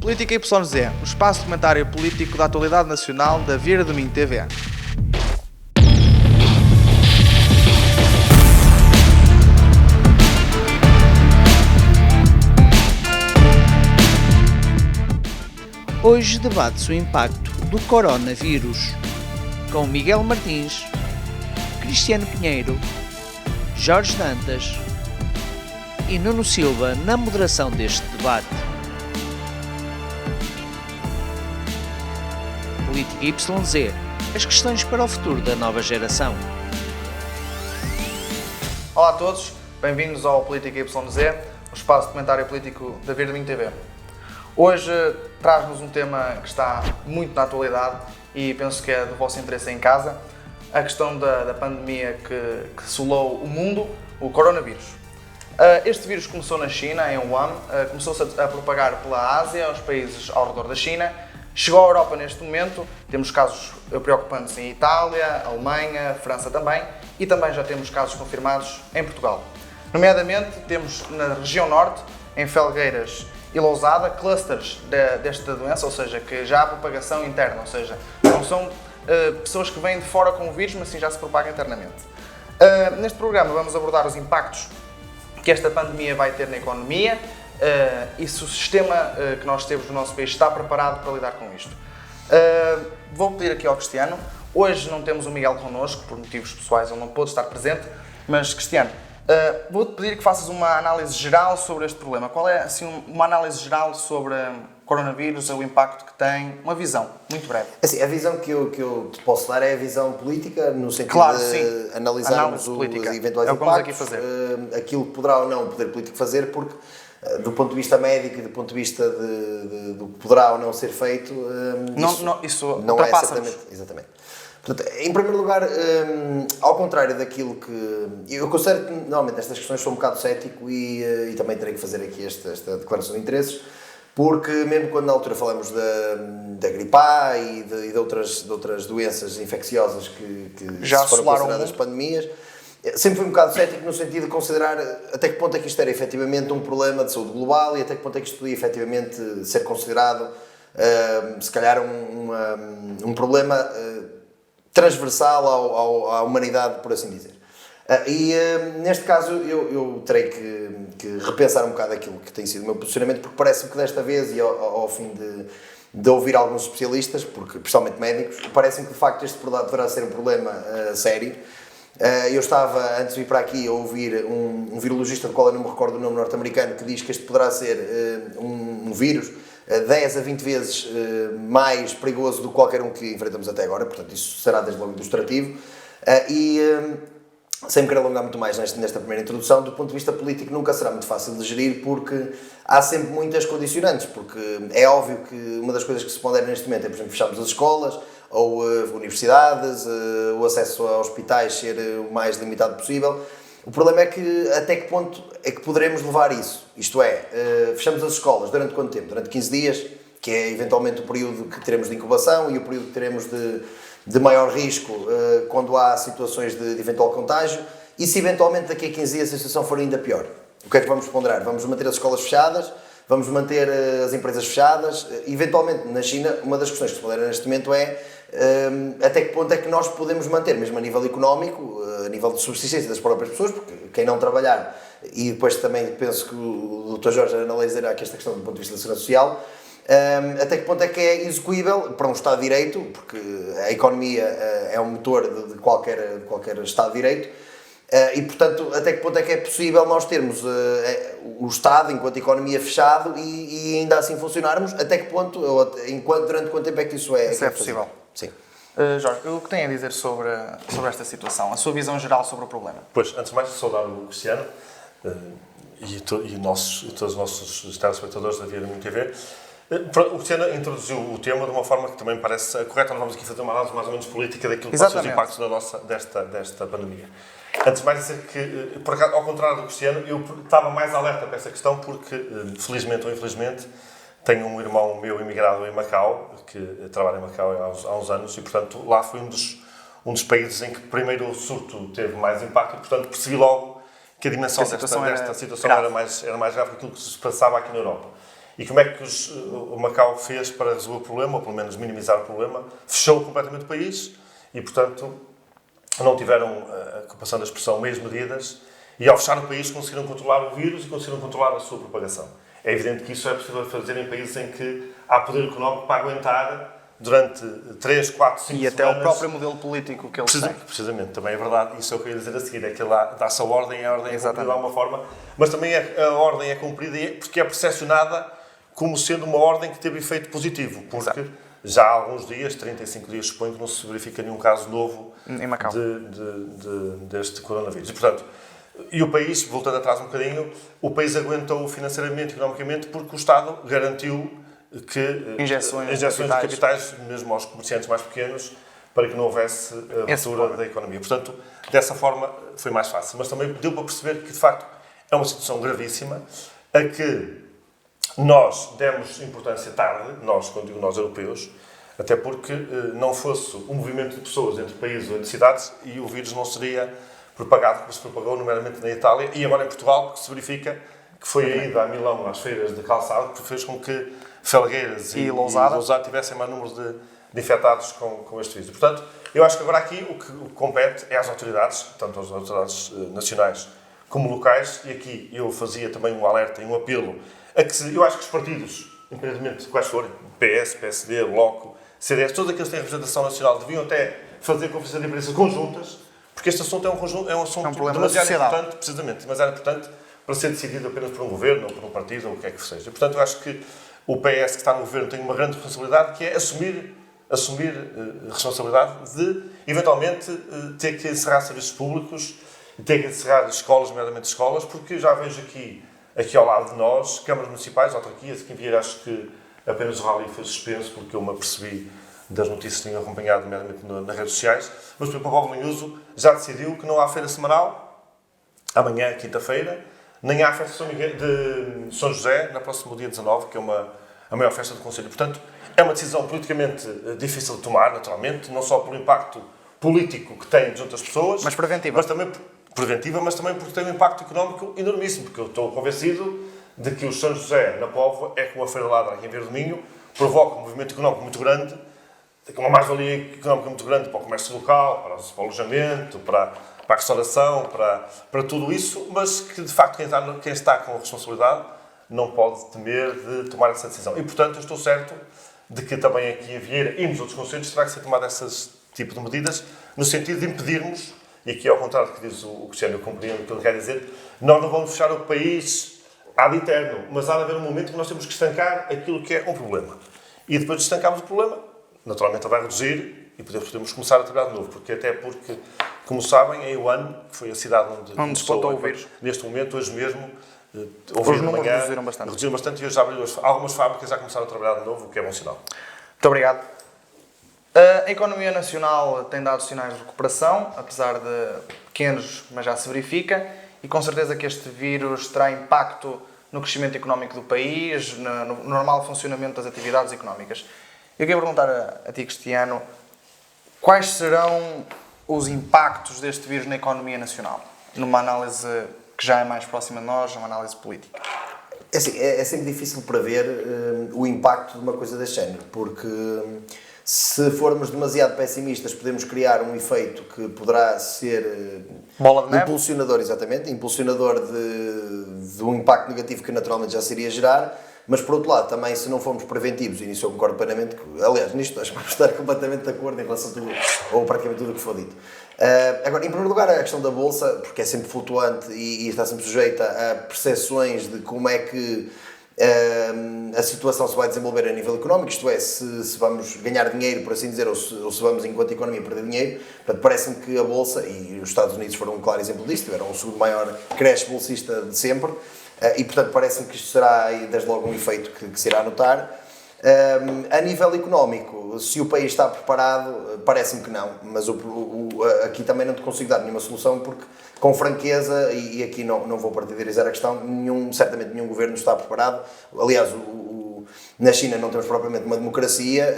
Política YZ, o espaço de comentário político da atualidade nacional da Vira do Minho TV. Hoje debate-se o impacto do coronavírus com Miguel Martins, Cristiano Pinheiro, Jorge Dantas e Nuno Silva na moderação deste debate. Política YZ, as questões para o futuro da nova geração. Olá a todos, bem-vindos ao Política YZ, o espaço de comentário político da Vira do Minho TV. Hoje traz-nos um tema que está muito na atualidade e penso que é do vosso interesse em casa, a questão da pandemia que assolou o mundo, o coronavírus. Este vírus começou na China, em Wuhan, começou-se a propagar pela Ásia, aos países ao redor da China, chegou à Europa neste momento, temos casos preocupantes em Itália, Alemanha, França também, e também já temos casos confirmados em Portugal. Nomeadamente, temos na região norte, em Felgueiras e Lousada, clusters desta doença, ou seja, que já há propagação interna, ou seja, não são pessoas que vêm de fora com o vírus, mas sim já se propaga internamente. Neste programa vamos abordar os impactos que esta pandemia vai ter na economia e se o sistema que nós temos no nosso país está preparado para lidar com isto. Vou pedir aqui ao Cristiano, hoje não temos o Miguel connosco, por motivos pessoais ele não pôde estar presente, mas Cristiano, vou-te pedir que faças uma análise geral sobre este problema. Qual é assim, uma análise geral sobre o coronavírus, o impacto que tem, uma visão, muito breve. Assim, a visão que eu te posso dar é a visão política, no sentido de analisarmos os eventuais impactos, aqui fazer. Aquilo que poderá ou não o poder político fazer, porque do ponto de vista médico e do ponto de vista do que poderá ou não ser feito, isso não é exatamente. Portanto, em primeiro lugar, ao contrário daquilo que... Eu considero que, normalmente, estas questões sou um bocado cético e também terei que fazer aqui esta declaração de interesses, porque mesmo quando na altura falamos da gripe A e de outras doenças infecciosas que já foram consideradas pandemias, sempre fui um bocado cético no sentido de considerar até que ponto é que isto era efetivamente um problema de saúde global e até que ponto é que isto podia efetivamente ser considerado, se calhar, um problema transversal à humanidade, por assim dizer. Neste caso eu terei que repensar um bocado aquilo que tem sido o meu posicionamento, porque parece-me que desta vez, e ao fim de ouvir alguns especialistas, porque, principalmente médicos, parece-me que de facto este poderá ser um problema sério. Eu estava, antes de vir para aqui, a ouvir um virologista, do qual eu não me recordo o nome, norte-americano, que diz que este poderá ser um vírus 10 a 20 vezes mais perigoso do que qualquer um que enfrentamos até agora, portanto isso será desde logo ilustrativo. Sem me querer alongar muito mais nesta primeira introdução, do ponto de vista político nunca será muito fácil de gerir, porque há sempre muitas condicionantes, porque é óbvio que uma das coisas que se pondera neste momento é, por exemplo, fecharmos as escolas, ou universidades, o acesso a hospitais ser o mais limitado possível. O problema é que até que ponto é que poderemos levar isso? Isto é, fechamos as escolas durante quanto tempo? Durante 15 dias, que é eventualmente o período que teremos de incubação e o período que teremos de maior risco quando há situações de eventual contágio. E se eventualmente daqui a 15 dias a situação for ainda pior? O que é que vamos ponderar? Vamos manter as escolas fechadas? Vamos manter as empresas fechadas? Eventualmente, na China, uma das questões que se pondera neste momento é até que ponto é que nós podemos manter, mesmo a nível económico, a nível de subsistência das próprias pessoas, porque quem não trabalhar, e depois também penso que o Dr. Jorge analisará aqui esta questão do ponto de vista da segurança social, até que ponto é que é execuível para um Estado de Direito, porque a economia é um motor de qualquer Estado de Direito, e portanto até que ponto é que é possível nós termos o Estado enquanto economia fechado e ainda assim funcionarmos, até que ponto, durante quanto tempo é que isso é possível? Sim. Jorge, o que tem a dizer sobre esta situação? A sua visão geral sobre o problema? Pois, antes de mais, saudar o Cristiano e todos os nossos telespectadores da Vira do Minho TV. O Cristiano introduziu o tema de uma forma que também parece correta. Nós vamos aqui fazer uma análise mais ou menos política daquilo que são os impactos desta pandemia. Antes de mais dizer que, por acaso, ao contrário do Cristiano, eu estava mais alerta para essa questão porque, felizmente ou infelizmente, tenho um irmão meu imigrado em Macau, que trabalha em Macau há uns anos, e, portanto, lá foi um dos países em que primeiro o surto teve mais impacto, e, portanto, percebi logo que a dimensão desta situação era mais grave que aquilo que se passava aqui na Europa. E como é que o Macau fez para resolver o problema, ou pelo menos minimizar o problema? Fechou completamente o país e, portanto, não tiveram, passando a expressão, meias medidas, e ao fechar o país conseguiram controlar o vírus e conseguiram controlar a sua propagação. É evidente que isso é possível fazer em países em que há poder económico para aguentar durante 3, 4, 5 semanas. E até o próprio modelo político que eles têm. Precisamente, também é verdade. Isso é o que eu ia dizer a seguir, é que lá dá-se a ordem é cumprida de alguma forma, mas também a ordem é cumprida porque é percepcionada como sendo uma ordem que teve efeito positivo, porque já há alguns dias, 35 dias, suponho que não se verifica nenhum caso novo em Macau deste coronavírus. E, portanto, e o país, voltando atrás um bocadinho, o país aguentou financeiramente, economicamente, porque o Estado garantiu que injeções de capitais, mesmo aos comerciantes mais pequenos, para que não houvesse a ruptura da economia. Portanto, dessa forma foi mais fácil. Mas também deu para perceber que, de facto, é uma situação gravíssima, a que nós demos importância tarde, nós, quando digo nós, europeus, até porque não fosse um movimento de pessoas entre países ou entre cidades e o vírus não seria propagado como se propagou, nomeadamente na Itália e agora em Portugal, porque se verifica que foi a ida a Milão às feiras de calçado que fez com que Felgueiras e Lousada tivessem mais números de infectados com este vírus. Portanto, eu acho que agora aqui o que compete é às autoridades, tanto às autoridades nacionais como locais, e aqui eu fazia também um alerta e um apelo a que eu acho que os partidos, independentemente de quais forem, PS, PSD, Bloco, CDS, todos aqueles que têm representação nacional deviam até fazer conferências de imprensa conjuntas, porque este assunto é um assunto demasiado importante, precisamente, demasiado importante para ser decidido apenas por um governo ou por um partido ou o que é que seja. E, portanto, eu acho que o PS que está no governo tem uma grande responsabilidade, que é assumir a responsabilidade de, eventualmente, ter que encerrar serviços públicos, ter que encerrar escolas, nomeadamente escolas, porque já vejo aqui ao lado de nós, câmaras municipais, autarquias, aqui em Vieira acho que apenas o rally foi suspenso, porque eu me apercebi das notícias que tenho acompanhado, nomeadamente nas redes sociais, mas, por exemplo, a Póvoa de Lanhoso já decidiu que não há feira semanal, amanhã, quinta-feira, nem há festa de São José, no próximo dia 19, que é a maior festa do Conselho. Portanto, é uma decisão politicamente difícil de tomar, naturalmente, não só pelo impacto político que tem junto às pessoas, mas preventiva. Mas também porque tem um impacto económico enormíssimo, porque eu estou convencido de que o São José, na Póvoa, é como a Feira Ladra aqui em Vieira do Minho, provoca um movimento económico muito grande, uma mais-valia económica muito grande para o comércio local, para o alojamento, para a restauração, para tudo isso, mas que, de facto, quem está com a responsabilidade não pode temer de tomar essa decisão. E, portanto, eu estou certo de que também aqui em Vieira e nos outros concelhos terá que ser tomado esse tipo de medidas, no sentido de impedirmos, e aqui ao contrário do que diz o Cristiano, eu compreendo o que ele quer dizer, nós não vamos fechar o país ad eterno, mas há de haver um momento em que nós temos que estancar aquilo que é um problema. E depois de estancarmos o problema, naturalmente ele vai reduzir e podemos começar a trabalhar de novo, porque como sabem, em Wuhan, que foi a cidade onde despontou o vírus, neste momento, hoje mesmo, os números reduziram bastante e hoje já abriram algumas fábricas, já começaram a trabalhar de novo, o que é bom sinal. Muito obrigado. A economia nacional tem dado sinais de recuperação, apesar de pequenos, mas já se verifica, e com certeza que este vírus terá impacto no crescimento económico do país, no normal funcionamento das atividades económicas. Eu queria perguntar a ti, Cristiano, quais serão os impactos deste vírus na economia nacional? Numa análise que já é mais próxima de nós, uma análise política. É sempre difícil prever o impacto de uma coisa deste género, porque se formos demasiado pessimistas podemos criar um efeito que poderá ser bola de neve, impulsionador de um impacto negativo que naturalmente já se iria gerar. Mas, por outro lado, também, se não formos preventivos, e nisso eu concordo plenamente, aliás, nisto acho que vamos estar completamente de acordo em relação a tudo, ou praticamente tudo o que foi dito. Agora, em primeiro lugar, a questão da Bolsa, porque é sempre flutuante e está sempre sujeita a percepções de como é que a situação se vai desenvolver a nível económico, isto é, se vamos ganhar dinheiro, por assim dizer, ou se vamos, enquanto economia, perder dinheiro. Portanto, parece-me que a Bolsa, e os Estados Unidos foram um claro exemplo disto, tiveram o segundo maior crash bolsista de sempre, e, portanto, parece-me que isto será, desde logo, um efeito que se irá notar. A nível económico, se o país está preparado, parece-me que não, mas aqui também não te consigo dar nenhuma solução, porque, com franqueza, e aqui não vou partidarizar a questão, certamente nenhum governo está preparado. Aliás, na China não temos propriamente uma democracia,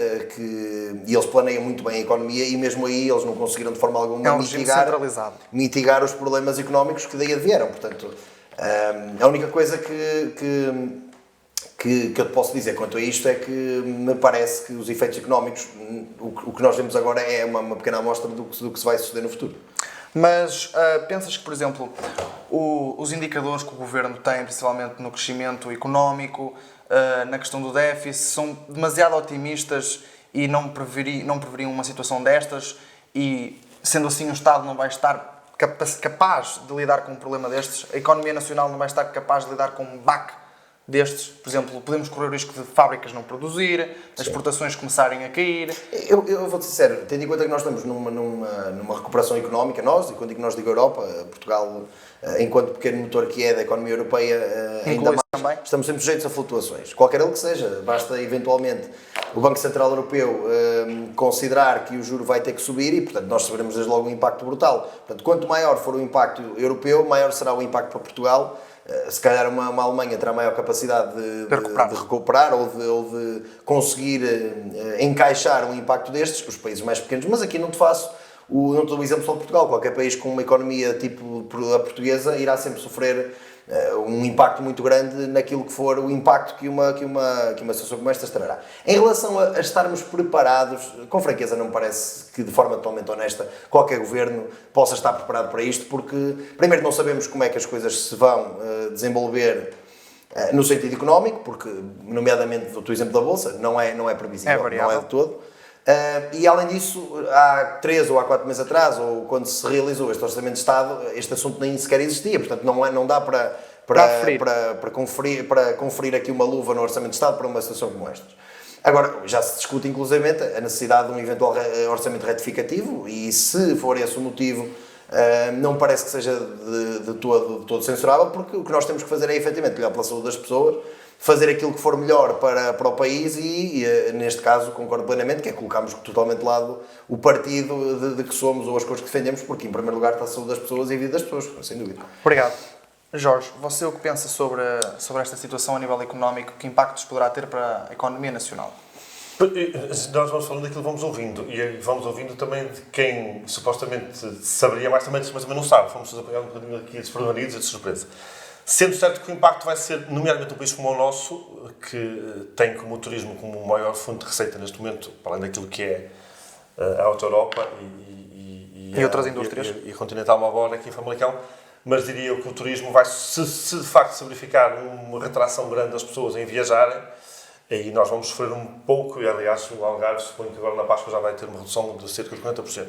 e eles planeiam muito bem a economia, e mesmo aí eles não conseguiram de forma alguma mitigar os problemas económicos que daí advieram. Portanto, a única coisa que que eu te posso dizer quanto a isto é que me parece que os efeitos económicos, o que nós vemos agora é uma pequena amostra do que se vai suceder no futuro. Mas pensas que, por exemplo, os indicadores que o Governo tem, principalmente no crescimento económico, na questão do déficit, são demasiado otimistas e não preveriam uma situação destas e, sendo assim, o Estado não vai estar capaz de lidar com um problema destes, a economia nacional não vai estar capaz de lidar com um baque destes? Por exemplo, podemos correr o risco de fábricas não produzir, as exportações começarem a cair. Eu vou-te ser sincero, tendo em conta que nós estamos numa recuperação económica, nós, e quando digo nós digo Europa, Portugal, enquanto pequeno motor que é da economia europeia, ainda mais, também. Estamos sempre sujeitos a flutuações, qualquer ele que seja. Basta eventualmente o Banco Central Europeu considerar que o juro vai ter que subir e, portanto, nós sofremos desde logo um impacto brutal. Portanto, quanto maior for o impacto europeu, maior será o impacto para Portugal. Se calhar uma Alemanha terá maior capacidade de recuperar ou de conseguir encaixar um impacto destes, os países mais pequenos, mas aqui não te dou o exemplo só de Portugal. Qualquer país com uma economia tipo a portuguesa irá sempre sofrer um impacto muito grande naquilo que for o impacto que uma situação como esta trará. Em relação a estarmos preparados, com franqueza não me parece que de forma totalmente honesta qualquer governo possa estar preparado para isto, porque primeiro não sabemos como é que as coisas se vão desenvolver no sentido económico, porque nomeadamente do exemplo da Bolsa não é previsível, não é de todo. E além disso, há 3 ou há 4 meses atrás, ou quando se realizou este Orçamento de Estado, este assunto nem sequer existia, portanto não dá para conferir aqui uma luva no Orçamento de Estado para uma situação como esta. Agora, já se discute inclusivamente a necessidade de um eventual orçamento retificativo e, se for esse o motivo, não parece que seja de todo censurável, porque o que nós temos que fazer é efetivamente olhar pela saúde das pessoas, fazer aquilo que for melhor para o país e, neste caso, concordo plenamente, que é colocarmos totalmente de lado o partido de que somos ou as coisas que defendemos, porque, em primeiro lugar, está a saúde das pessoas e a vida das pessoas, sem dúvida. Obrigado. Jorge, você o que pensa sobre esta situação a nível económico? Que impactos poderá ter para a economia nacional? Nós vamos falando daquilo que vamos ouvindo e vamos ouvindo também de quem supostamente saberia mais, mas também não sabe. Fomos apanhar um bocadinho aqui desprevenidos e de surpresa. Sendo certo que o impacto vai ser, nomeadamente um país como o nosso, que tem como o turismo como o maior fundo de receita neste momento, para além daquilo que é a Auto Europa e outras indústrias. E a Continental Mobile aqui em Famalicão, mas diria eu que o turismo vai, se de facto se verificar uma retração grande das pessoas em viajarem, aí nós vamos sofrer um pouco, e aliás o Algarve suponho que agora na Páscoa já vai ter uma redução de cerca de 50%.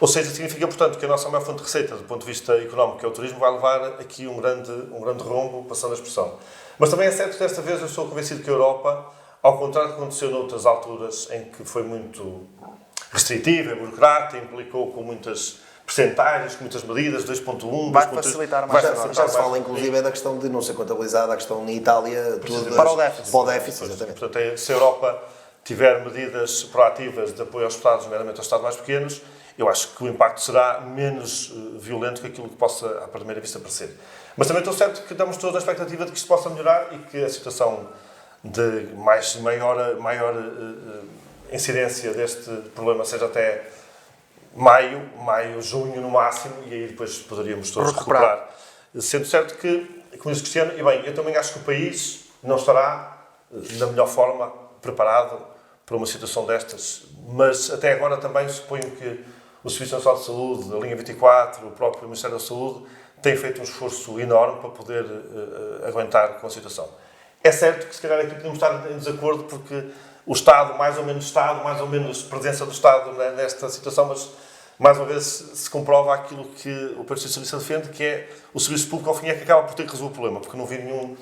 Ou seja, significa, portanto, que a nossa maior fonte de receita, do ponto de vista económico, que é o turismo, vai levar aqui um grande rombo, passando a expressão. Mas também é certo que desta vez eu estou convencido que a Europa, ao contrário do que aconteceu noutras alturas em que foi muito restritiva, burocrática, implicou com muitas percentagens, com muitas medidas, 2.1, vai facilitar mais. Já se fala, inclusive, da questão de não ser contabilizada, a questão na Itália, para o déficit. Para o déficit, exatamente. Portanto, se a Europa tiver medidas proativas de apoio aos Estados, nomeadamente aos Estados mais pequenos, eu acho que o impacto será menos violento que aquilo que possa, à primeira vista, parecer. Mas também estou certo que estamos todos na expectativa de que isto possa melhorar e que a situação de maior incidência deste problema seja até maio, junho no máximo, e aí depois poderíamos todos recuperar. Sendo certo que, como diz o Cristiano, e bem, eu também acho que o país não estará da melhor forma preparado para uma situação destas, mas até agora também suponho que o Serviço Nacional de Saúde, a Linha 24, o próprio Ministério da Saúde, têm feito um esforço enorme para poder aguentar com a situação. É certo que se calhar aqui podemos estar em desacordo porque o Estado, mais ou menos presença do Estado nesta situação, mas mais uma vez se comprova aquilo que o Partido Socialista defende, que é o serviço público ao fim é que acaba por ter que resolver o problema, porque não vi nenhum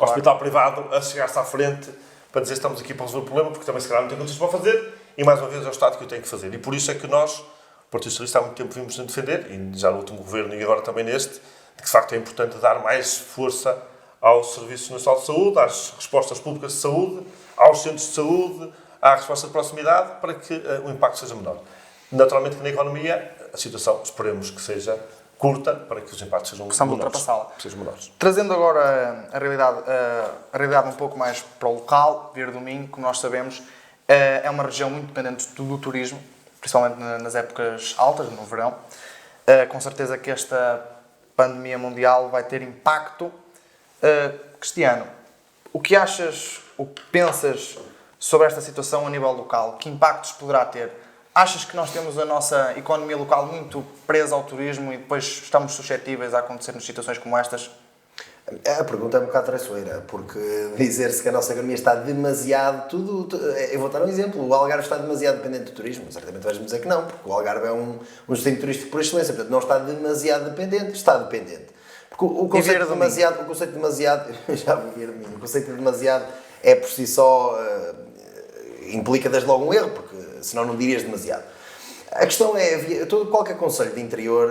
hospital privado a chegar-se à frente para dizer estamos aqui para resolver o problema, porque também se calhar não tem condições para fazer, e mais uma vez é o Estado que o tem que fazer. E por isso é que nós, o Partido Socialista, há muito tempo vimos a defender, e já no último governo e agora também neste, que de facto é importante dar mais força ao Serviço Nacional de Saúde, às respostas públicas de saúde, aos centros de saúde, à resposta de proximidade, para que o impacto seja menor. Naturalmente que na economia a situação, esperemos que seja curta, para que os impactos sejam menores. Trazendo agora a realidade um pouco mais para o local, Via do Minho, como nós sabemos, é uma região muito dependente do turismo, principalmente nas épocas altas, no verão. Com certeza que esta pandemia mundial vai ter impacto. Cristiano, o que achas, o que pensas sobre esta situação a nível local? Que impactos poderá ter? Achas que nós temos a nossa economia local muito presa ao turismo e depois estamos suscetíveis a acontecer-nos situações como estas? A pergunta é um bocado traiçoeira, porque dizer-se que a nossa economia está demasiado eu vou dar um exemplo, o Algarve está demasiado dependente do turismo, certamente vais-me dizer que não, porque o Algarve é um destino turístico por excelência, portanto não está demasiado dependente, está dependente. Porque o conceito de demasiado, o conceito de demasiado é por si só, implica desde logo um erro, porque senão não dirias demasiado. A questão é, qualquer concelho de interior,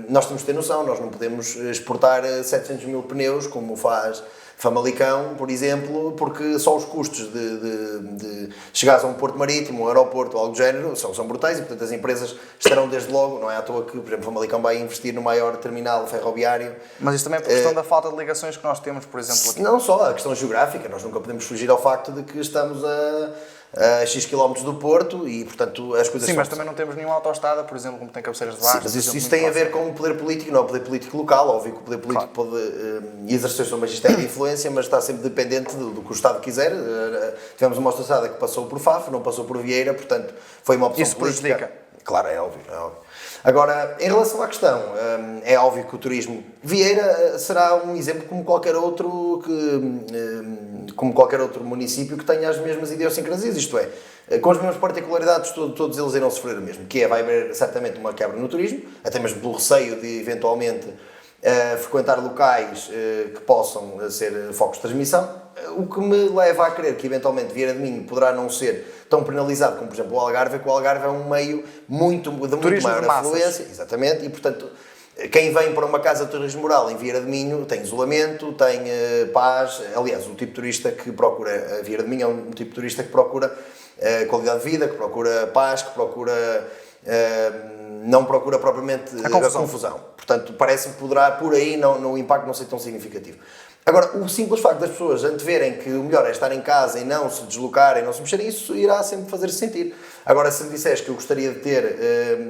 nós temos de ter noção, nós não podemos exportar 700 mil pneus, como faz Famalicão, por exemplo, porque só os custos de chegares a um porto marítimo, um aeroporto ou algo do género, são brutais e, portanto, as empresas estarão desde logo, não é à toa que, por exemplo, Famalicão vai investir no maior terminal ferroviário. Mas isso também é por questão da falta de ligações que nós temos, por exemplo, aqui. Não só, a questão geográfica, nós nunca podemos fugir ao facto de que estamos a X km do Porto e, portanto, as coisas... Sim, mas também não temos nenhuma autoestrada, por exemplo, como tem cabeceiras de barco. Sim, mas isso tem a ver com o poder político, não é o poder político local. Óbvio que o poder político pode exercer o seu magistério de influência, mas está sempre dependente do que o Estado quiser. Tivemos uma autoestrada que passou por Faf, não passou por Vieira, portanto, foi uma opção isso política. Prejudica. Claro, é óbvio. Agora, em relação à questão, é óbvio que o turismo... Vieira será um exemplo como qualquer outro município que tenha as mesmas idiosincrasias, isto é, com as mesmas particularidades, todos eles irão sofrer o mesmo, que vai haver certamente uma quebra no turismo, até mesmo pelo receio de eventualmente frequentar locais que possam ser focos de transmissão, o que me leva a crer que eventualmente Vieira de Minho poderá não ser tão penalizado como, por exemplo, o Algarve, que o Algarve é um meio de muito maior afluência, exatamente, e portanto quem vem para uma casa de turismo rural em Vieira de Minho tem isolamento, tem paz. Aliás, o tipo de turista que procura a Vieira de Minho é um tipo de turista que procura qualidade de vida, que procura paz, que procura não procura propriamente a confusão. Portanto, parece-me que poderá por aí o impacto não ser tão significativo. Agora, o simples facto das pessoas anteverem que o melhor é estar em casa e não se deslocarem, não se mexerem, isso irá sempre fazer-se sentir. Agora, se me disseres que eu gostaria de ter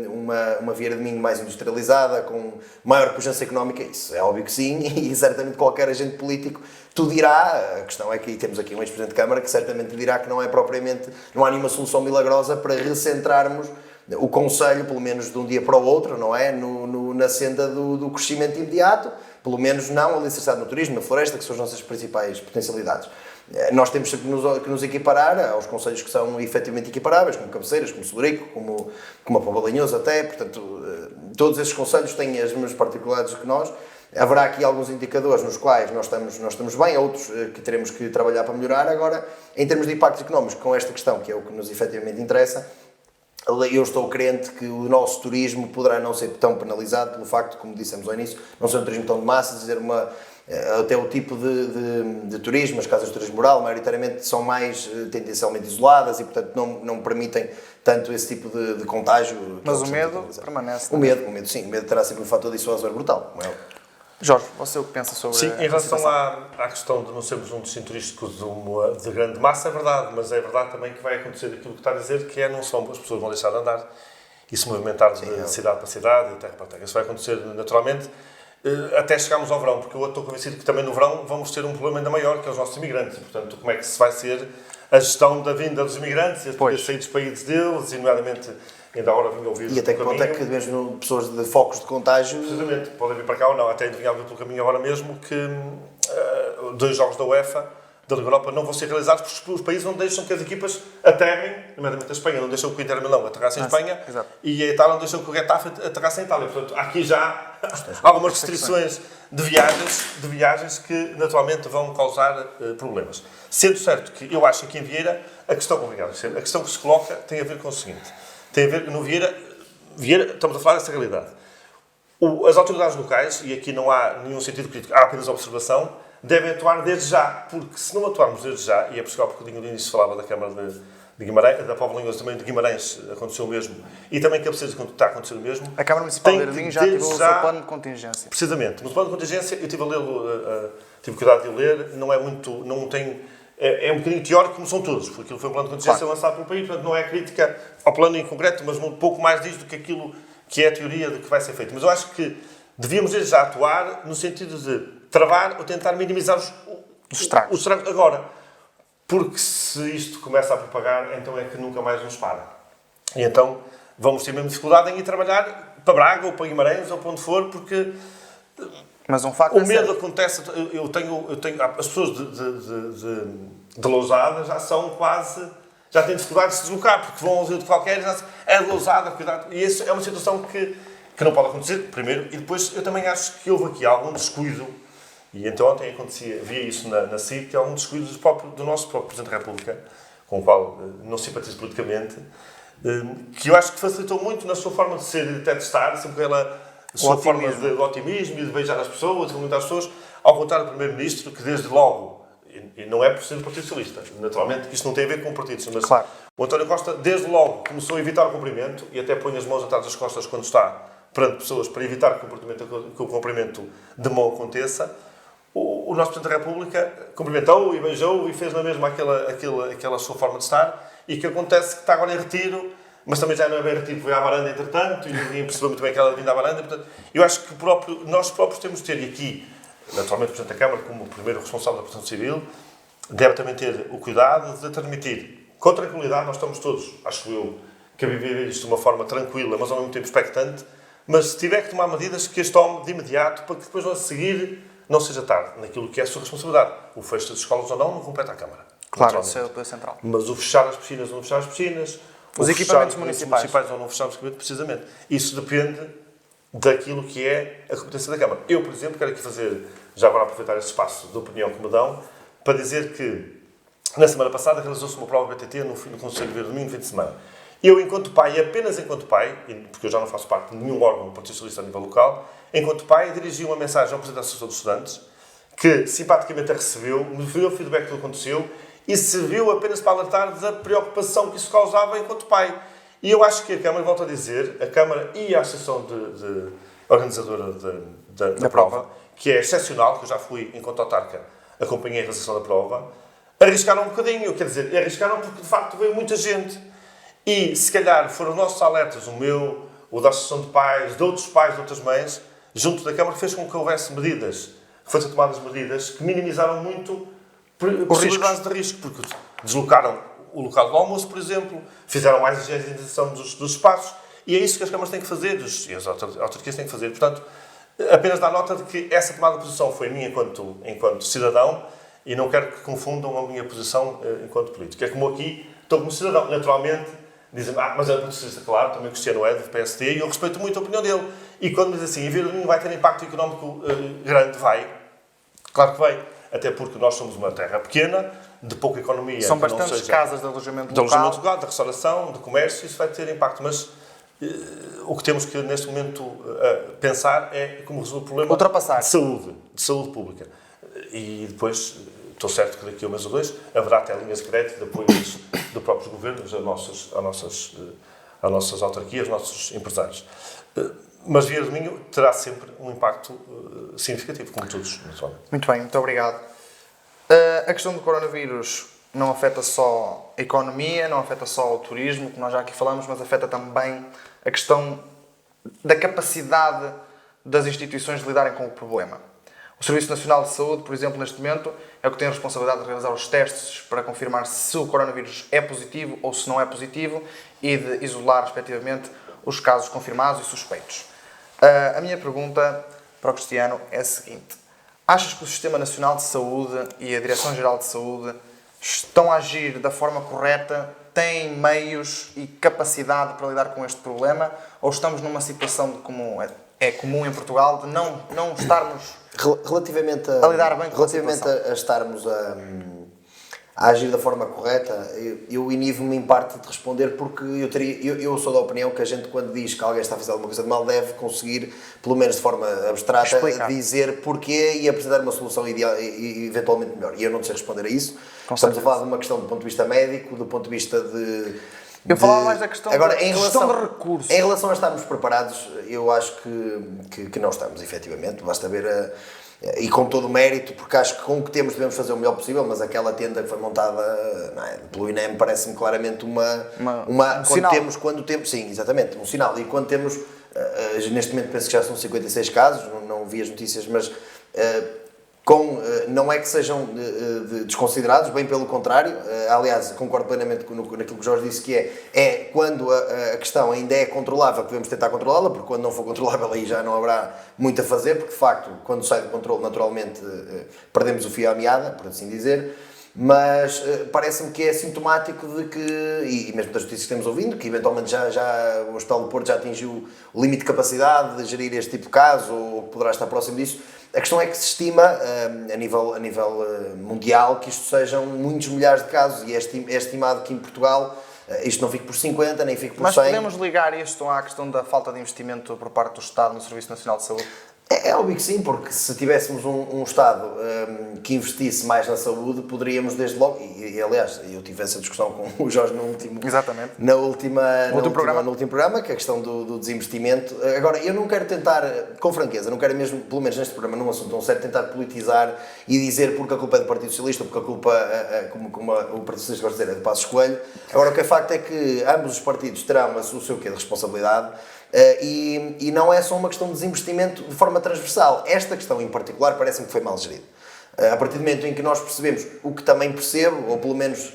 uma Vieira de Minho mais industrializada, com maior pujança económica, isso é óbvio que sim, e certamente qualquer agente político tu dirá. A questão é que temos aqui um ex-presidente de Câmara que certamente dirá que não há nenhuma solução milagrosa para recentrarmos o concelho, pelo menos de um dia para o outro, não é? Na senda do crescimento imediato, pelo menos não alicerçado no turismo, na floresta, que são as nossas principais potencialidades. Nós temos sempre que nos equiparar aos concelhos que são efetivamente equiparáveis, como Cabeceiras, como Celurico, como a Póvoa de Lanhoso até, portanto, todos esses concelhos têm as mesmas particularidades que nós. Haverá aqui alguns indicadores nos quais nós estamos bem, outros que teremos que trabalhar para melhorar. Agora, em termos de impactos económicos, com esta questão, que é o que nos efetivamente interessa, eu estou crente que o nosso turismo poderá não ser tão penalizado pelo facto, como dissemos ao início, não ser um turismo tão de massa, dizer até o tipo de turismo, as casas de turismo rural, maioritariamente são mais tendencialmente isoladas e, portanto, não permitem tanto esse tipo de contágio. Mas o medo permanece. O medo, sim. O medo terá sempre um fator dissuasor brutal, como é óbvio. Jorge, você o que pensa sobre Sim, em relação à questão de não sermos um destino turístico de grande massa, é verdade, mas é verdade também que vai acontecer aquilo que está a dizer, que não são as pessoas vão deixar de andar e se movimentar de cidade para cidade e terra para terra. Isso vai acontecer naturalmente até chegarmos ao verão, porque eu estou convencido que também no verão vamos ter um problema ainda maior, que é os nossos imigrantes. E, portanto, como é que se vai ser a gestão da vinda dos imigrantes e a sair dos países deles, e nomeadamente ainda agora vinha ouvir e até que ponto é que mesmo pessoas de focos de contágio... Precisamente, podem vir para cá ou não. Até vinha ouvir pelo caminho agora mesmo que 2 jogos da UEFA, da Liga Europa, não vão ser realizados porque os países não deixam que as equipas aterrem, nomeadamente a Espanha, não deixam que o Inter Milão aterrasse em Espanha, e a Itália não deixam que o Getafe aterrasse em Itália. Portanto, há aqui já algumas restrições de viagens que naturalmente vão causar problemas. Sendo certo que eu acho que em Vieira a questão que se coloca tem a ver com o seguinte. Tem a ver que no Vieira, estamos a falar dessa realidade. As autoridades locais, e aqui não há nenhum sentido crítico, há apenas observação, devem atuar desde já, porque se não atuarmos desde já, e é por isso que há bocadinho no início falava da Câmara de Guimarães, da Póvoa de Lanhoso, também de Guimarães aconteceu o mesmo, e também que Cabeceiras está a acontecer o mesmo. A Câmara Municipal de Vieira de Minho já ativou o seu plano de contingência. Precisamente. No plano de contingência, eu estive a lê-lo, tive cuidado de o ler, não tem... É um bocadinho teórico, como são todos, porque aquilo foi um plano de contingência lançado pelo país, portanto não é crítica ao plano em concreto, mas um pouco mais diz do que aquilo que é a teoria de que vai ser feito. Mas eu acho que devíamos desde já atuar no sentido de travar ou tentar minimizar Os estragos. Agora, porque se isto começa a propagar, então é que nunca mais nos para. E então vamos ter mesmo dificuldade em ir trabalhar para Braga ou para Guimarães ou para onde for, porque mas um facto o medo acontece. Eu tenho, as pessoas de Lousada já são quase, já têm dificuldade de se deslocar, porque vão ao Rio de qualquer, é Lousada, cuidado. E isso é uma situação que não pode acontecer, primeiro, e depois eu também acho que houve aqui algum descuido, e então ontem via isso na SIC, que há algum descuido do nosso próprio Presidente da República, com o qual não simpatizo politicamente, que eu acho que facilitou muito na sua forma de ser e até de estar, sempre aquela sua forma de otimismo e de beijar as pessoas, de comentar as pessoas, ao contrário do Primeiro-Ministro, que desde logo, e não é por ser do Partido Socialista, naturalmente que isto não tem a ver com o Partido, mas claro. O António Costa, desde logo, começou a evitar o cumprimento e até põe as mãos atrás das costas quando está perante pessoas para evitar que o cumprimento de mão aconteça. O nosso Presidente da República cumprimentou e beijou e fez na mesma aquela sua forma de estar, e que acontece que está agora em retiro, mas também já não é bem retiro, foi à varanda entretanto, e ninguém percebeu muito bem que ela vinha à varanda. Portanto, eu acho que nós próprios temos de ter, e aqui, naturalmente, o Presidente da Câmara, como o primeiro responsável da Proteção Civil, deve também ter o cuidado de transmitir com tranquilidade. Nós estamos todos, acho eu, que a viver isto de uma forma tranquila, mas ao mesmo tempo expectante, mas se tiver que tomar medidas, que as tome de imediato, para que depois, a seguir, não seja tarde naquilo que é a sua responsabilidade. O fecho das escolas ou não compete à Câmara. Claro, isso é o poder central. Mas o fechar as piscinas ou não fechar as piscinas, os equipamentos municipais ou não fechar os equipamentos, precisamente. Isso depende daquilo que é a competência da Câmara. Eu, por exemplo, quero aqui fazer, já agora aproveitar este espaço de opinião que me dão, para dizer que na semana passada realizou-se uma prova BTT no Conselho de Domingo, fim de semana. Eu, enquanto pai, e apenas enquanto pai, porque eu já não faço parte de nenhum órgão do Partido Socialista a nível local, enquanto pai, dirigi uma mensagem ao Presidente da Associação dos Estudantes, que simpaticamente a recebeu, me deu o feedback do que aconteceu e serviu apenas para alertar da preocupação que isso causava enquanto pai. E eu acho que a Câmara, volto a dizer, a Câmara e a Associação organizadora da prova, que é excepcional, que eu já fui, enquanto autarca, acompanhei a realização da prova, arriscaram um bocadinho, quer dizer, arriscaram porque de facto veio muita gente. E se calhar foram os nossos alertas, o meu, o da Associação de Pais, de outros pais, de outras mães, junto da Câmara, que fez com que houvesse medidas, que fossem tomadas medidas que minimizaram muito possibilidades de risco, porque deslocaram o local do almoço, por exemplo, fizeram mais higienização dos espaços, e é isso que as câmaras têm que fazer, e as autarquias têm que fazer. Portanto, apenas dar nota de que essa tomada de posição foi minha enquanto cidadão, e não quero que confundam a minha posição enquanto político. É como aqui, estou como cidadão, naturalmente, dizem, mas é Partido Socialista, claro, também o Cristiano é do PSD, e eu respeito muito a opinião dele. E quando me diz assim, Vila de Minho vai ter impacto económico grande, vai. Claro que vai. Até porque nós somos uma terra pequena, de pouca economia. São bastantes casas de alojamento local. De restauração, de comércio, isso vai ter impacto. Mas o que temos que, neste momento, pensar é como resolver o problema de saúde pública. E depois, estou certo que daqui a um mês ou dois, haverá até linhas de crédito de apoio do próprio governo às nossas autarquias, aos nossos empresários. Mas Vila do Minho terá sempre um impacto significativo, como todos, naturalmente. Muito bem, muito obrigado. A questão do coronavírus não afeta só a economia, não afeta só o turismo, como nós já aqui falamos, mas afeta também a questão da capacidade das instituições de lidarem com o problema. O Serviço Nacional de Saúde, por exemplo, neste momento, é o que tem a responsabilidade de realizar os testes para confirmar se o coronavírus é positivo ou se não é positivo e de isolar, respectivamente, os casos confirmados e suspeitos. A minha pergunta para o Cristiano é a seguinte. Achas que o Sistema Nacional de Saúde e a Direção-Geral de Saúde estão a agir da forma correta, têm meios e capacidade para lidar com este problema, ou estamos numa situação de, como é comum em Portugal, de não estarmos relativamente a lidar bem com relativamente a estarmos a agir da forma correta, eu inivo-me em parte de responder, porque eu sou da opinião que a gente, quando diz que alguém está a fazer alguma coisa de mal, deve conseguir, pelo menos de forma abstrata, dizer porquê e apresentar uma solução ideal e eventualmente melhor. E eu não sei responder a isso. Estamos a falar de uma questão do ponto de vista médico, do ponto de vista de... Eu falava mais da questão agora, de recursos. Em relação a estarmos preparados, eu acho que não estamos, efetivamente. Basta ver... E com todo o mérito, porque acho que com o que temos devemos fazer o melhor possível, mas aquela tenda que foi montada pelo INEM parece-me claramente um sinal. Quando temos, sim, exatamente, um sinal. E quando temos, neste momento penso que já são 56 casos, não vi as notícias, mas não é que sejam desconsiderados, bem pelo contrário. Aliás, concordo plenamente naquilo que o Jorge disse, que é quando a questão ainda é controlável que devemos tentar controlá-la, porque quando não for controlável aí já não haverá muito a fazer, porque de facto, quando sai do controle, naturalmente perdemos o fio à meada, por assim dizer. Mas parece-me que é sintomático de que, e mesmo das notícias que temos ouvindo, que eventualmente já o Hospital do Porto já atingiu o limite de capacidade de gerir este tipo de caso, ou poderá estar próximo disso. A questão é que se estima, a nível mundial, que isto sejam muitos milhares de casos, e é estimado que em Portugal isto não fique por 50, nem fique por 100. Mas podemos ligar isto à questão da falta de investimento por parte do Estado no Serviço Nacional de Saúde? É óbvio que sim, porque se tivéssemos um Estado que investisse mais na saúde, poderíamos desde logo, e aliás, eu tive essa discussão com o Jorge no último programa, que é a questão do desinvestimento. Agora, eu não quero tentar, com franqueza, não quero mesmo, pelo menos neste programa, num assunto tão sério, tentar politizar e dizer porque a culpa é do Partido Socialista, porque a culpa, como o Partido Socialista gosta de dizer, é do Passos Coelho. Agora, o que é facto é que ambos os partidos terão o seu quê de responsabilidade. E não é só uma questão de desinvestimento de forma transversal. Esta questão em particular parece-me que foi mal gerida. A partir do momento em que nós percebemos, o que também percebo, ou pelo menos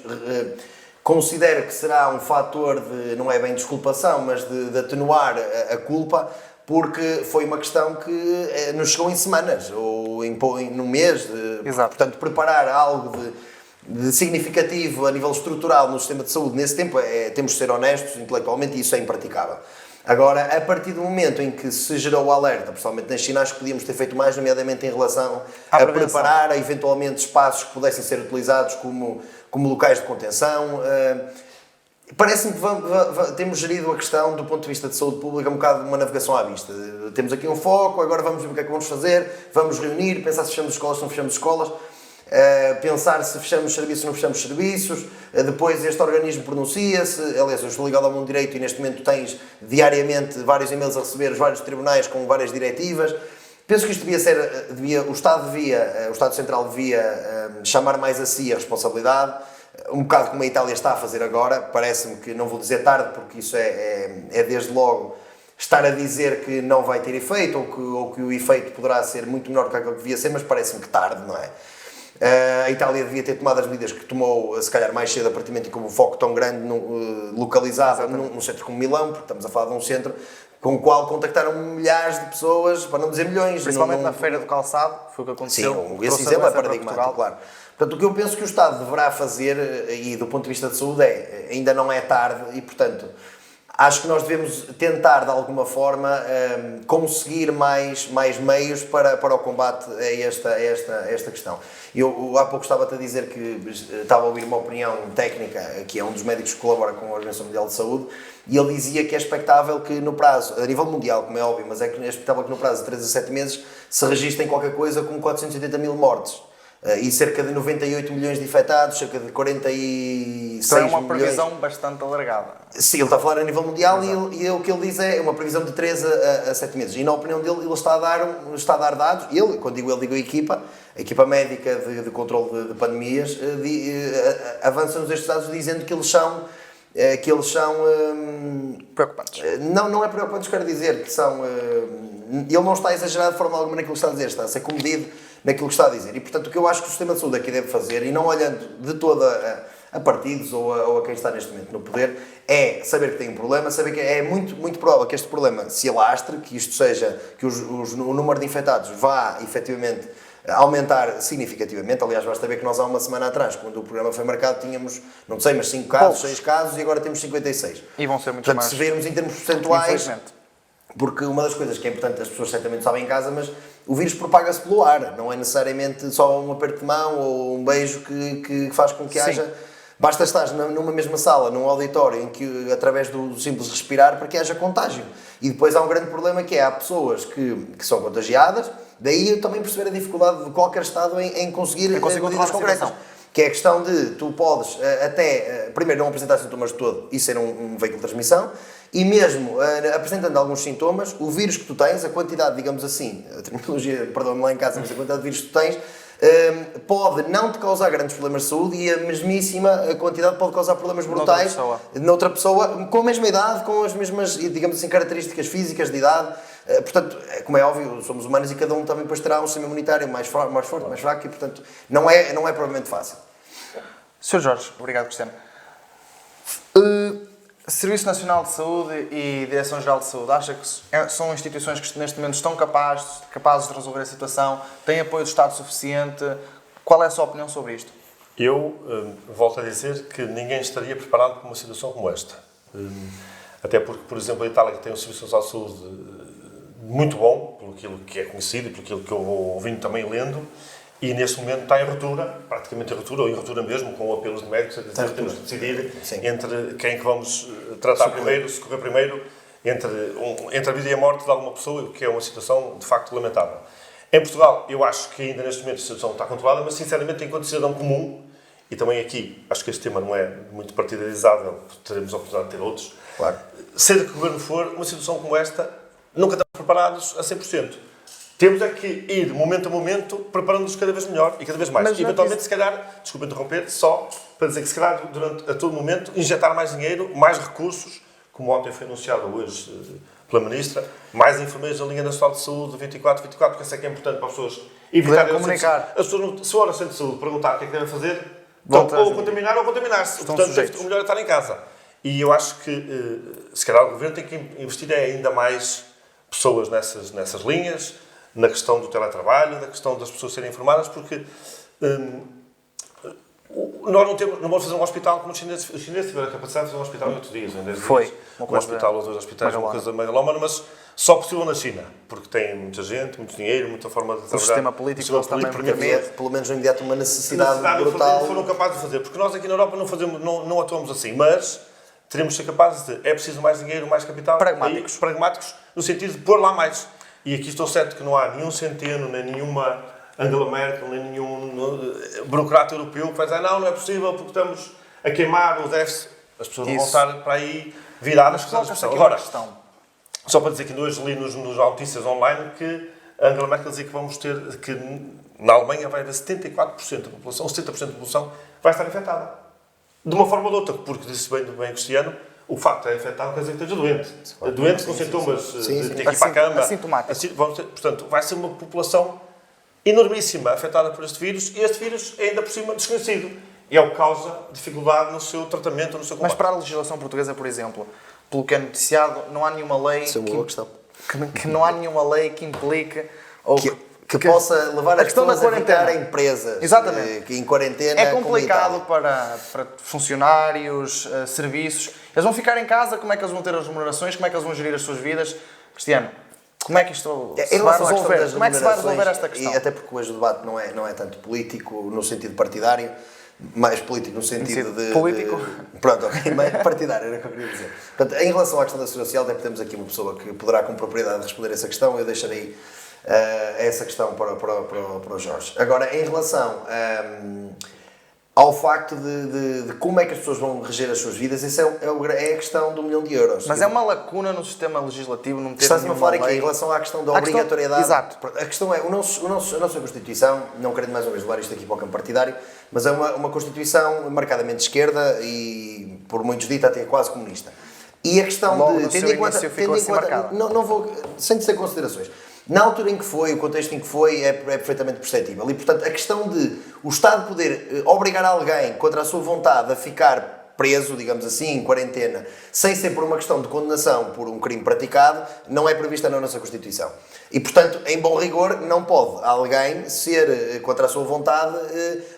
considero que será um fator de, não é bem desculpação, mas de atenuar a culpa, porque foi uma questão que nos chegou em semanas, ou num mês. Portanto, preparar algo de significativo a nível estrutural no sistema de saúde nesse tempo, temos de ser honestos intelectualmente, e isso é impraticável. Agora, a partir do momento em que se gerou o alerta, principalmente na China, acho que podíamos ter feito mais, nomeadamente em relação a preparar eventualmente espaços que pudessem ser utilizados como locais de contenção. Parece-me que temos gerido a questão do ponto de vista de saúde pública um bocado de uma navegação à vista. Temos aqui um foco, agora vamos ver o que é que vamos fazer, vamos reunir, pensar se fechamos escolas, se não fechamos escolas. Pensar se fechamos serviços ou não fechamos serviços, depois este organismo pronuncia-se. Aliás, eu estou ligado ao Mundo Direito e neste momento tens diariamente vários e-mails a receber, os vários tribunais com várias diretivas. Penso que isto o Estado Central devia chamar mais a si a responsabilidade, um bocado como a Itália está a fazer agora. Parece-me que, não vou dizer tarde, porque isso é desde logo estar a dizer que não vai ter efeito, ou que o efeito poderá ser muito menor do que aquilo que devia ser, mas parece-me que tarde, não é? A Itália devia ter tomado as medidas que tomou, se calhar mais cedo, a partir do momento em que houve um foco tão grande localizado num centro como Milão, porque estamos a falar de um centro com o qual contactaram milhares de pessoas, para não dizer milhões. Principalmente na Feira do Calçado, foi o que aconteceu. Sim, esse exemplo é paradigmático, claro. Portanto, o que eu penso que o Estado deverá fazer, e do ponto de vista de saúde, ainda não é tarde, e portanto, acho que nós devemos tentar, de alguma forma, conseguir mais meios para o combate a esta questão. Eu há pouco estava-te a dizer que estava a ouvir uma opinião técnica, que é um dos médicos que colabora com a Organização Mundial de Saúde, e ele dizia que é expectável que no prazo, a nível mundial, como é óbvio, mas é expectável que no prazo de 3 a 7 meses se registrem qualquer coisa como 480 mil mortes. E cerca de 98 milhões de infectados, cerca de 46 milhões... Então é uma previsão bastante alargada. Sim, ele está a falar a nível mundial. E o que ele diz é uma previsão de 3 a 7 meses. E na opinião dele, ele está a dar dados. Quando digo ele, digo a equipa médica de controle de pandemias, avança-nos estes dados dizendo que eles são preocupantes. Não é preocupantes, quero dizer que são... Ele não está a exagerar de forma alguma naquilo que está a dizer, está a ser comedido naquilo que está a dizer. E, portanto, o que eu acho que o sistema de saúde aqui deve fazer, e não olhando de toda a partidos ou a quem está neste momento no poder, é saber que tem um problema, saber que é muito, muito provável que este problema se alastre, que isto seja, que o número de infectados vá, efetivamente, aumentar significativamente. Aliás, basta ver que nós há uma semana atrás, quando o programa foi marcado, tínhamos, não sei, mas 5 casos, 6 casos, e agora temos 56. E vão ser muitos mais. Portanto, se vermos em termos percentuais... Porque uma das coisas que é importante, as pessoas certamente sabem em casa, mas o vírus propaga-se pelo ar, não é necessariamente só um aperto de mão ou um beijo que faz com que haja... Basta estar numa mesma sala, num auditório, em que, através do simples respirar, para que haja contágio. E depois há um grande problema que há pessoas que são contagiadas, daí eu também perceber a dificuldade de qualquer Estado em conseguir medidas concretas. Que é a questão de tu podes primeiro não apresentar sintomas de todo e ser um veículo de transmissão, e mesmo apresentando alguns sintomas, o vírus que tu tens, a quantidade, digamos assim, a terminologia, perdão-me lá em casa, mas a quantidade de vírus que tu tens, pode não te causar grandes problemas de saúde, e a mesmíssima quantidade pode causar problemas brutais noutra pessoa com a mesma idade, com as mesmas, digamos assim, características físicas de idade. Portanto, como é óbvio, somos humanos e cada um também depois terá um sistema imunitário mais forte, mais fraco e, portanto, não é provavelmente fácil. Sr. Jorge, obrigado, Cristiano. Serviço Nacional de Saúde e Direção-Geral de Saúde, acha que são instituições que neste momento estão capazes de resolver a situação, têm apoio do Estado suficiente? Qual é a sua opinião sobre isto? Eu volto a dizer que ninguém estaria preparado para uma situação como esta. Até porque, por exemplo, a Itália, que tem um Serviço Nacional de Saúde muito bom, pelo aquilo que é conhecido e pelo aquilo que eu vou ouvindo também lendo, e neste momento está em ruptura, praticamente em ruptura, ou em ruptura mesmo, com apelos de médicos a dizer que temos de decidir entre quem que vamos tratar primeiro, socorrer primeiro, entre a vida e a morte de alguma pessoa, o que é uma situação de facto lamentável. Em Portugal, eu acho que ainda neste momento a situação está controlada, mas sinceramente, enquanto cidadão comum, e também aqui, acho que este tema não é muito partidarizável, teremos a oportunidade de ter outros, claro. Seja que o governo for, uma situação como esta, nunca estamos preparados a 100%. Temos é que ir, momento a momento, preparando-nos cada vez melhor e cada vez mais. E, eventualmente, se calhar, desculpa interromper, só para dizer que, se calhar, durante a todo momento, injetar mais dinheiro, mais recursos, como ontem foi anunciado hoje pela Ministra, mais enfermeiros na linha nacional de saúde 24, porque isso é que é importante para as pessoas evitarem comunicar. As pessoas, se for ao centro de saúde perguntar o que é que devem fazer, então, ou contaminar ou contaminar-se. Portanto, o melhor é estar em casa. E eu acho que, se calhar, o Governo tem que investir ainda mais pessoas nessas linhas, na questão do teletrabalho, na questão das pessoas serem informadas, porque nós não vamos fazer um hospital como os chineses tiveram a capacidade de fazer um hospital em 8 dias, em 10 dias. Foi. Um hospital ou 2 hospitais, uma coisa megalómana, mas só possível na China, porque tem muita gente, muito dinheiro, muita forma de trabalhar. O sistema político também permite, pelo menos no imediato, uma necessidade brutal. Foram capazes de fazer, porque nós aqui na Europa não atuamos assim, mas teremos de ser capazes de, é preciso mais dinheiro, mais capital, pragmáticos, no sentido de pôr lá mais. E aqui estou certo que não há nenhum Centeno, nem nenhuma Angela Merkel, nem nenhum burocrata europeu que vai dizer não é possível porque estamos a queimar o déficit. As pessoas não vão estar para aí viradas. Agora, só para dizer que hoje li nos notícias online que a Angela Merkel dizia que vamos ter, que na Alemanha vai haver 74% da população, ou 70% da população vai estar infectada. De uma forma ou de outra, porque disse bem Cristiano, o facto de estar infectado quer dizer que esteja doente. Doente com sintomas de ter que ir para a cama. Assintomático. Portanto, vai ser uma população enormíssima afetada por este vírus e este vírus é ainda por cima desconhecido. E é o que causa dificuldade no seu tratamento, no seu combate. Mas para a legislação portuguesa, por exemplo, pelo que é noticiado, não há nenhuma lei que não há nenhuma lei que implique ou que possa levar as pessoas a ficar em empresas. Exatamente. Em quarentena. É complicado para funcionários, serviços. Eles vão ficar em casa, como é que eles vão ter as remunerações, como é que eles vão gerir as suas vidas? Cristiano, como é que isto se vai resolver? Como é que se vai resolver esta questão? E até porque hoje o debate não é tanto político no sentido partidário, mais político no sentido de... Político? Pronto, ok, mais partidário era o que eu queria dizer. Portanto, em relação à questão da segurança social, até temos aqui uma pessoa que poderá com propriedade responder a essa questão, eu deixarei essa questão para o Jorge. Agora, em relação ao facto de como é que as pessoas vão reger as suas vidas, essa é a questão do €1 milhão. Mas é uma lacuna no sistema legislativo não ter Estás-me a falar aqui em relação à questão da obrigatoriedade. Exato. A questão é, a nossa Constituição, não querendo mais uma vez levar isto aqui para o campo partidário, mas é uma Constituição marcadamente de esquerda e, por muitos dita, até quase comunista. E a questão tendo em conta, não vou, sem dizer considerações, na altura em que foi, o contexto em que foi, é perfeitamente perceptível. E, portanto, a questão de o Estado poder obrigar alguém, contra a sua vontade, a ficar preso, digamos assim, em quarentena, sem ser por uma questão de condenação por um crime praticado, não é prevista na nossa Constituição. E, portanto, em bom rigor, não pode alguém ser, contra a sua vontade,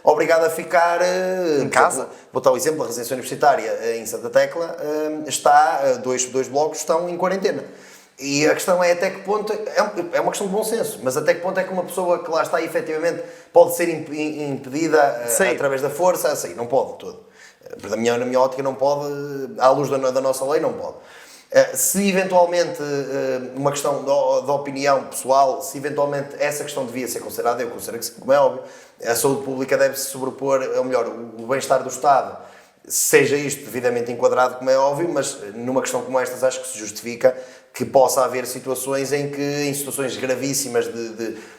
obrigado a ficar em casa. Vou dar o exemplo, a residência universitária em Santa Tecla está, dois blocos estão em quarentena. E a questão é até que ponto, é uma questão de bom senso, mas até que ponto é que uma pessoa que lá está efetivamente pode ser impedida através da força a sair? Não pode todo. Na minha ótica não pode, à luz da nossa lei não pode. Se eventualmente, uma questão de opinião pessoal, se eventualmente essa questão devia ser considerada, eu considero que sim, como é óbvio, a saúde pública deve se sobrepor, ou melhor, o bem-estar do Estado, seja isto devidamente enquadrado, como é óbvio, mas numa questão como estas acho que se justifica que possa haver situações em que, em situações gravíssimas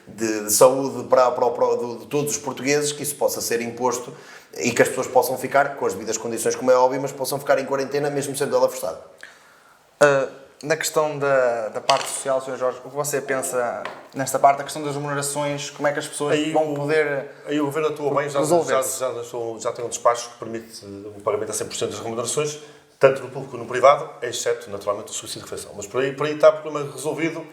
de saúde de todos os portugueses, que isso possa ser imposto e que as pessoas possam ficar, com as devidas condições, como é óbvio, mas possam ficar em quarentena, mesmo sendo ela forçada. na questão da parte social, Sr. Jorge, o que você pensa nesta parte, a questão das remunerações, como é que as pessoas vão poder aí o Governo atua bem, já tem um despacho que permite um pagamento a 100% das remunerações, tanto no público como no privado, exceto, naturalmente, o subsídio de refeição. Mas por aí está o problema resolvido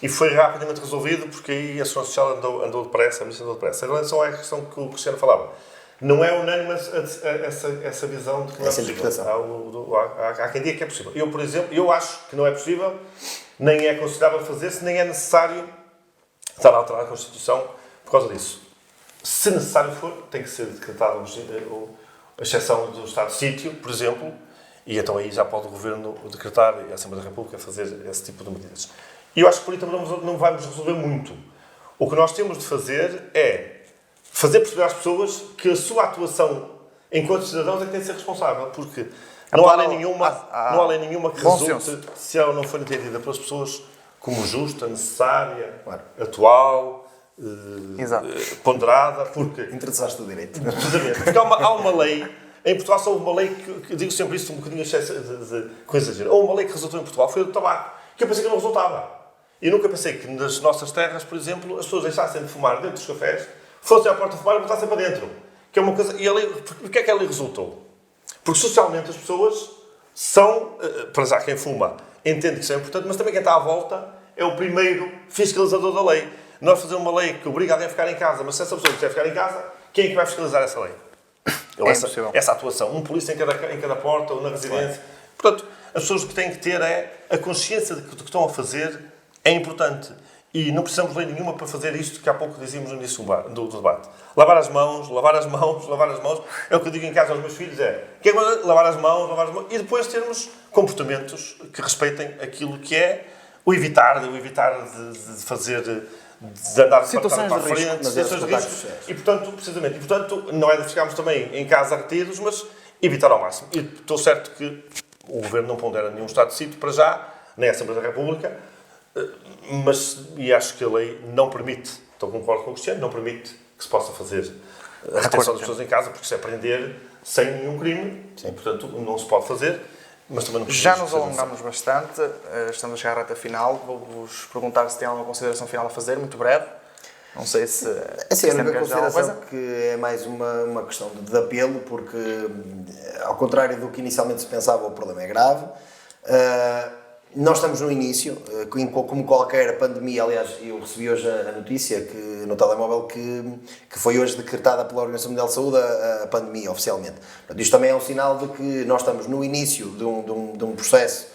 e foi rapidamente resolvido porque aí a Segurança Social andou depressa, a Ministra andou depressa. Em relação à questão que o Cristiano falava, não é unânime essa visão de que não é possível. Há quem diga que é possível. Eu, por exemplo, eu acho que não é possível, nem é considerável fazer-se, nem é necessário estar a alterar a Constituição por causa disso. Se necessário for, tem que ser decretada a exceção do estado de sítio, por exemplo, e então aí já pode o Governo decretar e a Assembleia da República fazer esse tipo de medidas. E eu acho que por aí também não vamos resolver muito. O que nós temos de fazer é fazer perceber às pessoas que a sua atuação enquanto cidadãos é que tem de ser responsável, porque não há lei nenhuma que resulte se ela não for entendida pelas pessoas como justa, necessária, atual, ponderada, porque... Interessaste do direito. Precisamente, porque há uma lei... Em Portugal só houve uma lei que eu digo sempre isso um bocadinho com exagero. Houve uma lei que resultou em Portugal, foi a do tabaco, que eu pensei que não resultava. E nunca pensei que nas nossas terras, por exemplo, as pessoas deixassem de fumar dentro dos cafés, fossem à porta fumar e voltassem para dentro. Que é uma coisa... E a lei, porque é que a lei resultou? Porque socialmente as pessoas são, para já quem fuma, entende que isso é importante, mas também quem está à volta é o primeiro fiscalizador da lei. Nós fazemos uma lei que obriga alguém a ficar em casa, mas se essa pessoa quiser ficar em casa, quem é que vai fiscalizar essa lei? Essa atuação. Um polícia em cada porta ou na residência. Portanto, as pessoas o que têm que ter é a consciência de que o que estão a fazer é importante. E não precisamos de lei nenhuma para fazer isto que há pouco dizíamos no início do debate. Lavar as mãos, lavar as mãos, lavar as mãos. É o que eu digo em casa aos meus filhos, que é lavar as mãos, e depois termos comportamentos que respeitem aquilo que é o evitar de fazer... de andar situações para de frente, risco, situações de risco. E, portanto, não é de ficarmos também em casa retidos, mas evitar ao máximo. E estou certo que o Governo não pondera nenhum estado de sítio para já, nem a Assembleia da República, e acho que a lei não permite, então concordo com o Cristiano, não permite que se possa fazer a retenção das pessoas em casa, porque isso é prender sem nenhum crime, e, portanto, não se pode fazer. Mas também não já nos alongamos bastante, estamos a chegar à reta final. Vou-vos perguntar se tem alguma consideração final a fazer, muito breve. Não sei se... Assim, a única consideração que é mais uma questão de apelo, porque, ao contrário do que inicialmente se pensava, o problema é grave. Nós estamos no início, como qualquer pandemia. Aliás, eu recebi hoje a notícia no telemóvel que foi hoje decretada pela Organização Mundial de Saúde a pandemia, oficialmente. Portanto, isto também é um sinal de que nós estamos no início de um processo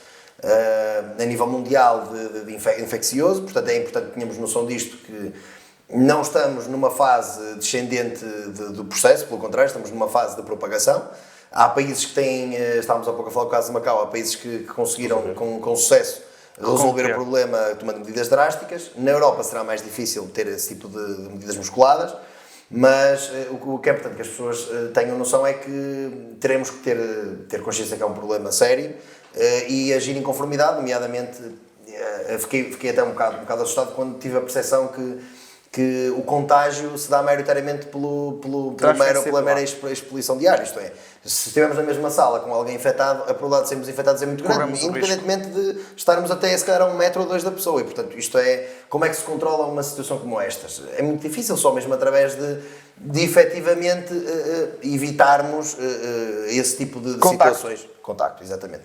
a nível mundial de infeccioso. Portanto, é importante que tenhamos noção disto, que não estamos numa fase descendente do processo, pelo contrário, estamos numa fase de propagação. Há países que têm, estávamos há pouco a falar do caso de Macau, há países que conseguiram com sucesso resolver o problema tomando medidas drásticas. Na Europa será mais difícil ter esse tipo de medidas musculadas, mas o que é importante que as pessoas tenham noção é que teremos que ter consciência que é um problema sério e agir em conformidade, nomeadamente, fiquei até um bocado assustado quando tive a percepção que o contágio se dá maioritariamente pela mera exposição diária, isto é, se estivermos na mesma sala com alguém infectado, a probabilidade de sermos infectados é muito grande, independentemente de estarmos até se calhar a 1 metro ou 2 da pessoa, e portanto isto é, como é que se controla uma situação como estas? É muito difícil, só mesmo através de efetivamente evitarmos esse tipo de situações. Contacto, exatamente.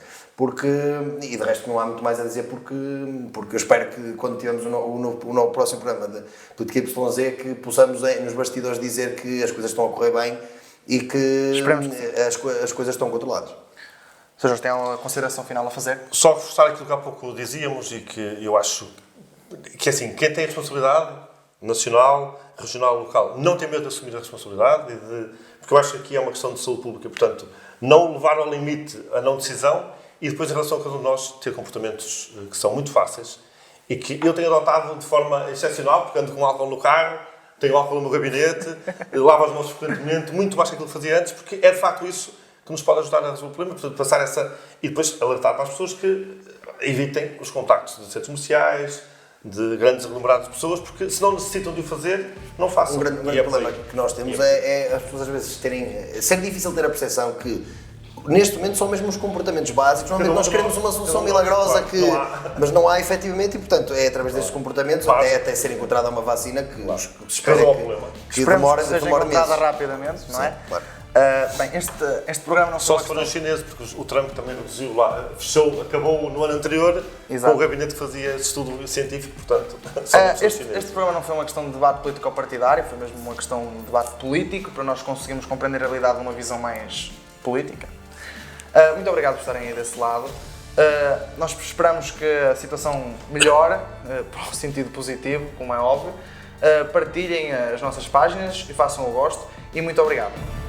E de resto não há muito mais a dizer, porque eu espero que quando tivermos o próximo programa de Política YZ, que possamos nos bastidores dizer que as coisas estão a correr bem e que as coisas estão controladas. Sr. Jorge, tem alguma consideração final a fazer? Só reforçar aquilo que há pouco dizíamos e que eu acho que assim, quem tem responsabilidade nacional, regional, local, não tem medo de assumir a responsabilidade, porque eu acho que aqui é uma questão de saúde pública, portanto, não levar ao limite a não decisão e depois em relação a cada um de nós ter comportamentos que são muito fáceis e que eu tenho adotado de forma excepcional, porque ando com álcool no carro, tenho álcool no meu gabinete, lavo as mãos frequentemente, muito mais que aquilo que fazia antes, porque é de facto isso que nos pode ajudar a resolver o problema, portanto, passar e depois alertar para as pessoas que evitem os contactos de centros comerciais, de grandes aglomerados de pessoas, porque se não necessitam de o fazer, não façam. Um grande problema que nós temos é as pessoas às vezes ser difícil ter a percepção que neste momento são mesmo os comportamentos básicos. Normalmente nós queremos uma solução milagrosa, mas não há efetivamente, e portanto é através destes comportamentos, até ser encontrada uma vacina que se espera que demore que seja encontrada rapidamente, não é? Claro. Bem, este programa não só se for os chineses, porque o Trump também reduziu lá, fechou, acabou no ano anterior, com o gabinete que fazia esse estudo científico, portanto, este programa não foi uma questão de debate político-partidário, foi mesmo uma questão de debate político, para nós conseguirmos compreender a realidade de uma visão mais política. Muito obrigado por estarem aí desse lado. Nós esperamos que a situação melhore, para o sentido positivo, como é óbvio. Partilhem as nossas páginas e façam o gosto. E muito obrigado.